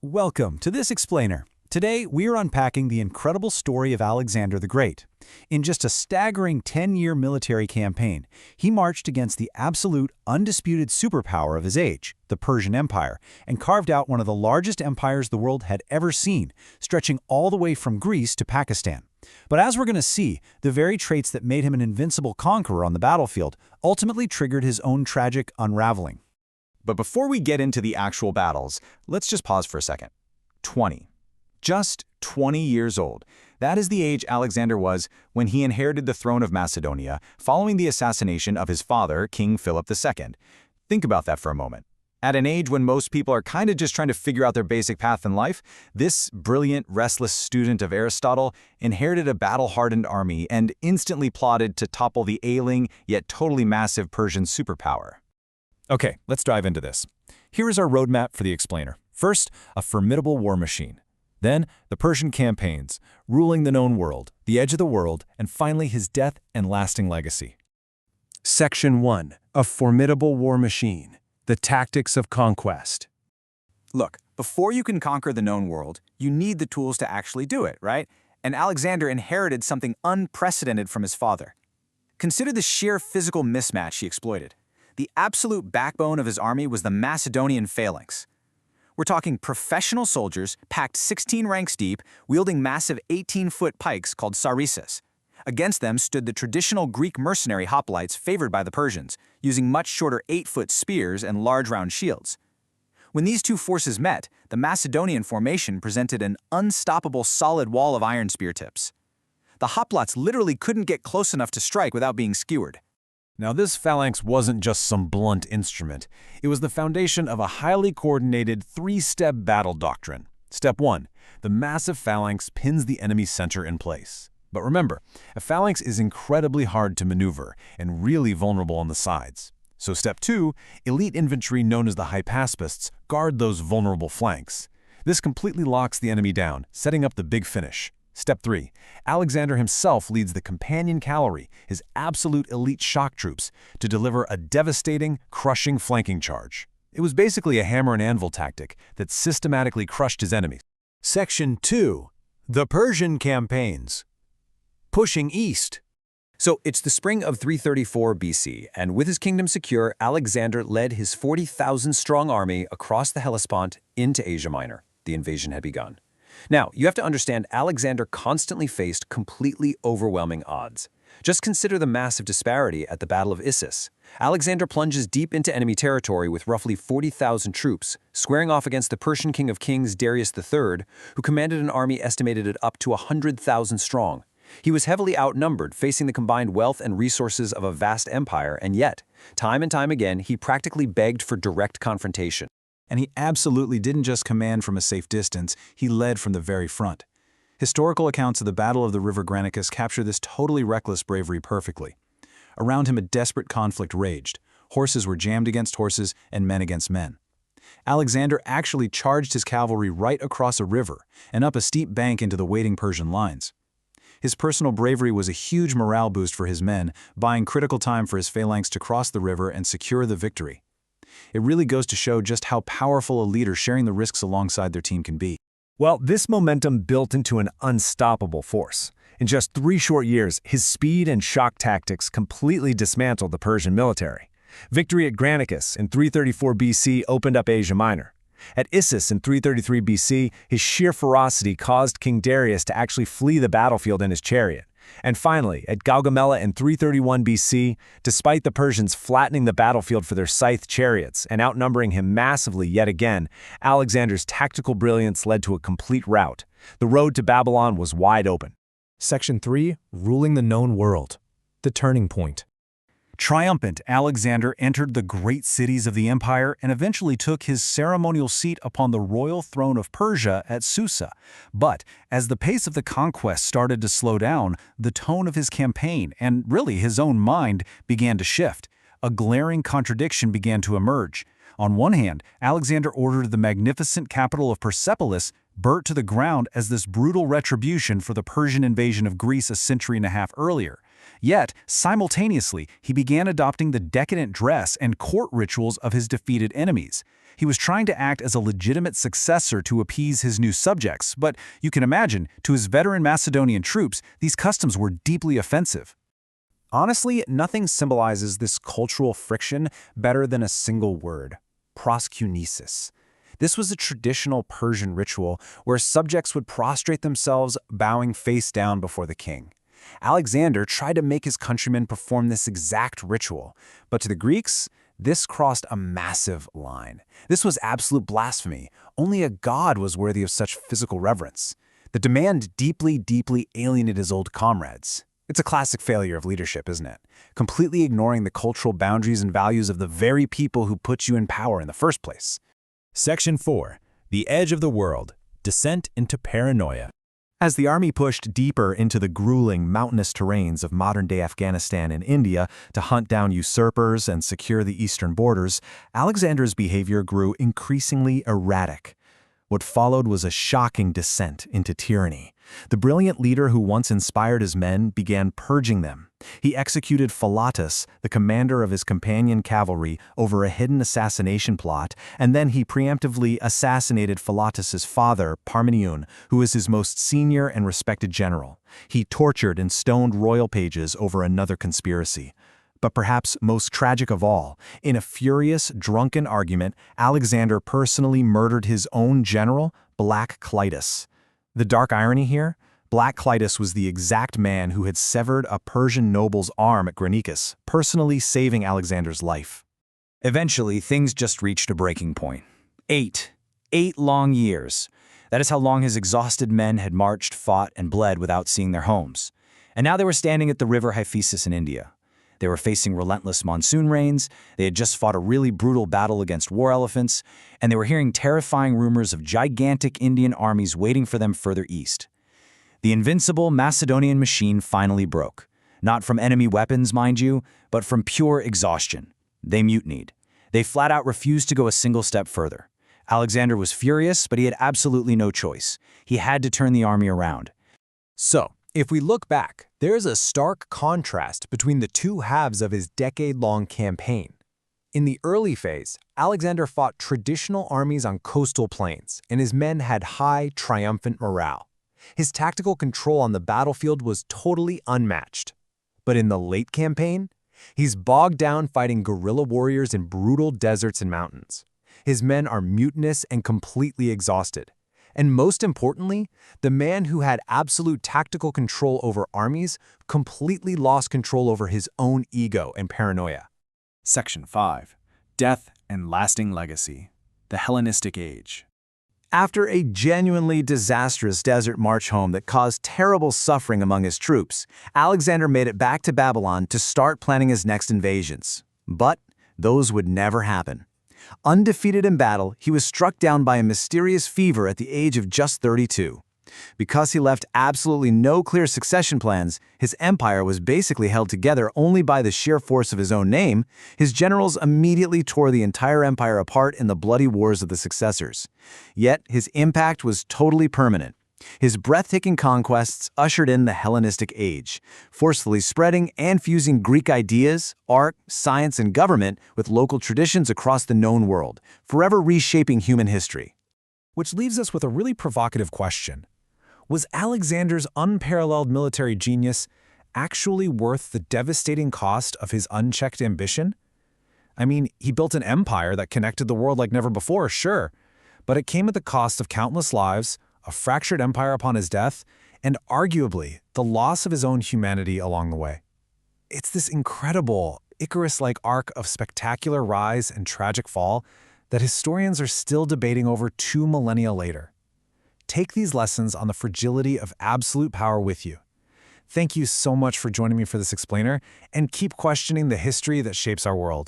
Welcome to this explainer. Today, we are unpacking the incredible story of Alexander the Great. In just a staggering 10-year military campaign, he marched against the absolute, undisputed superpower of his age, the Persian Empire, and carved out one of the largest empires the world had ever seen, stretching all the way from Greece to Pakistan. But as we're going to see, the very traits that made him an invincible conqueror on the battlefield ultimately triggered his own tragic unraveling. But before we get into the actual battles, let's just pause for a second. 20. Just 20 years old. That is the age Alexander was when he inherited the throne of Macedonia following the assassination of his father, King Philip II. Think about that for a moment. At an age when most people are kind of just trying to figure out their basic path in life, this brilliant, restless student of Aristotle inherited a battle-hardened army and instantly plotted to topple the ailing, yet totally massive Persian superpower. Okay, let's dive into this. Here is our roadmap for the explainer. First, a formidable war machine. Then, the Persian campaigns, ruling the known world, the edge of the world, and finally his death and lasting legacy. Section 1. A formidable war machine. The tactics of conquest. Look, before you can conquer the known world, you need the tools to actually do it, right? And Alexander inherited something unprecedented from his father. Consider the sheer physical mismatch he exploited. The absolute backbone of his army was the Macedonian phalanx. We're talking professional soldiers packed 16 ranks deep, wielding massive 18-foot pikes called sarissas. Against them stood the traditional Greek mercenary hoplites favored by the Persians, using much shorter 8-foot spears and large round shields. When these two forces met, the Macedonian formation presented an unstoppable solid wall of iron spear tips. The hoplites literally couldn't get close enough to strike without being skewered. Now, this phalanx wasn't just some blunt instrument. It was the foundation of a highly coordinated three-step battle doctrine. Step 1. The massive phalanx pins the enemy's center in place. But remember, a phalanx is incredibly hard to maneuver and really vulnerable on the sides. So Step 2, elite infantry known as the hypaspists guard those vulnerable flanks. This completely locks the enemy down, setting up the big finish. Step 3. Alexander himself leads the Companion Cavalry, his absolute elite shock troops, to deliver a devastating, crushing flanking charge. It was basically a hammer and anvil tactic that systematically crushed his enemies. Section 2. The Persian campaigns. Pushing east. So it's the spring of 334 BC, and with his kingdom secure, Alexander led his 40,000-strong army across the Hellespont into Asia Minor. The invasion had begun. Now, you have to understand Alexander constantly faced completely overwhelming odds. Just consider the massive disparity at the Battle of Issus. Alexander plunges deep into enemy territory with roughly 40,000 troops, squaring off against the Persian king of kings Darius III, who commanded an army estimated at up to 100,000 strong. He was heavily outnumbered, facing the combined wealth and resources of a vast empire, and yet, time and time again, he practically begged for direct confrontation. And he absolutely didn't just command from a safe distance, he led from the very front. Historical accounts of the Battle of the River Granicus capture this totally reckless bravery perfectly. Around him a desperate conflict raged. Horses were jammed against horses and men against men. Alexander actually charged his cavalry right across a river and up a steep bank into the waiting Persian lines. His personal bravery was a huge morale boost for his men, buying critical time for his phalanx to cross the river and secure the victory. It really goes to show just how powerful a leader sharing the risks alongside their team can be. Well, this momentum built into an unstoppable force. In just 3 short years, his speed and shock tactics completely dismantled the Persian military. Victory at Granicus in 334 BC opened up Asia Minor. At Issus in 333 BC, his sheer ferocity caused King Darius to actually flee the battlefield in his chariot. And finally, at Gaugamela in 331 BC, despite the Persians flattening the battlefield for their scythe chariots and outnumbering him massively yet again, Alexander's tactical brilliance led to a complete rout. The road to Babylon was wide open. Section 3. Ruling the known world. The turning point. Triumphant, Alexander entered the great cities of the empire and eventually took his ceremonial seat upon the royal throne of Persia at Susa. But as the pace of the conquest started to slow down, the tone of his campaign, and really his own mind, began to shift. A glaring contradiction began to emerge. On one hand, Alexander ordered the magnificent capital of Persepolis burnt to the ground as this brutal retribution for the Persian invasion of Greece a century and a half earlier. Yet, simultaneously, he began adopting the decadent dress and court rituals of his defeated enemies. He was trying to act as a legitimate successor to appease his new subjects, but you can imagine, to his veteran Macedonian troops, these customs were deeply offensive. Honestly, nothing symbolizes this cultural friction better than a single word: proskunesis. This was a traditional Persian ritual where subjects would prostrate themselves, bowing face down before the king. Alexander tried to make his countrymen perform this exact ritual, but to the Greeks, this crossed a massive line. This was absolute blasphemy. Only a god was worthy of such physical reverence. The demand deeply, deeply alienated his old comrades. It's a classic failure of leadership, isn't it? Completely ignoring the cultural boundaries and values of the very people who put you in power in the first place. Section 4. The Edge of the World. Descent into Paranoia. As the army pushed deeper into the grueling mountainous terrains of modern-day Afghanistan and India to hunt down usurpers and secure the eastern borders, Alexander's behavior grew increasingly erratic. What followed was a shocking descent into tyranny. The brilliant leader who once inspired his men began purging them. He executed Philotas, the commander of his Companion Cavalry, over a hidden assassination plot, and then he preemptively assassinated Philotas's father, Parmenion, who was his most senior and respected general. He tortured and stoned royal pages over another conspiracy. But perhaps most tragic of all, in a furious, drunken argument, Alexander personally murdered his own general, Black Clitus. The dark irony here? Black Clitus was the exact man who had severed a Persian noble's arm at Granicus, personally saving Alexander's life. Eventually, things just reached a breaking point. 8 long years. That is how long his exhausted men had marched, fought, and bled without seeing their homes. And now they were standing at the river Hyphaesis in India. They were facing relentless monsoon rains, they had just fought a really brutal battle against war elephants, and they were hearing terrifying rumors of gigantic Indian armies waiting for them further east. The invincible Macedonian machine finally broke. Not from enemy weapons, mind you, but from pure exhaustion. They mutinied. They flat out refused to go a single step further. Alexander was furious, but he had absolutely no choice. He had to turn the army around. So, if we look back, there is a stark contrast between the two halves of his decade-long campaign. In the early phase, Alexander fought traditional armies on coastal plains, and his men had high, triumphant morale. His tactical control on the battlefield was totally unmatched. But in the late campaign, he's bogged down fighting guerrilla warriors in brutal deserts and mountains. His men are mutinous and completely exhausted. And most importantly, the man who had absolute tactical control over armies completely lost control over his own ego and paranoia. Section 5. Death and Lasting Legacy. The Hellenistic Age. After a genuinely disastrous desert march home that caused terrible suffering among his troops, Alexander made it back to Babylon to start planning his next invasions. But those would never happen. Undefeated in battle, he was struck down by a mysterious fever at the age of just 32. Because he left absolutely no clear succession plans, his empire was basically held together only by the sheer force of his own name. His generals immediately tore the entire empire apart in the bloody wars of the successors. Yet his impact was totally permanent. His breathtaking conquests ushered in the Hellenistic Age, forcefully spreading and fusing Greek ideas, art, science, and government with local traditions across the known world, forever reshaping human history. Which leaves us with a really provocative question. Was Alexander's unparalleled military genius actually worth the devastating cost of his unchecked ambition? I mean, he built an empire that connected the world like never before, sure, but it came at the cost of countless lives, a fractured empire upon his death, and arguably the loss of his own humanity along the way. It's this incredible, Icarus-like arc of spectacular rise and tragic fall that historians are still debating over 2 millennia later. Take these lessons on the fragility of absolute power with you. Thank you so much for joining me for this explainer, and keep questioning the history that shapes our world.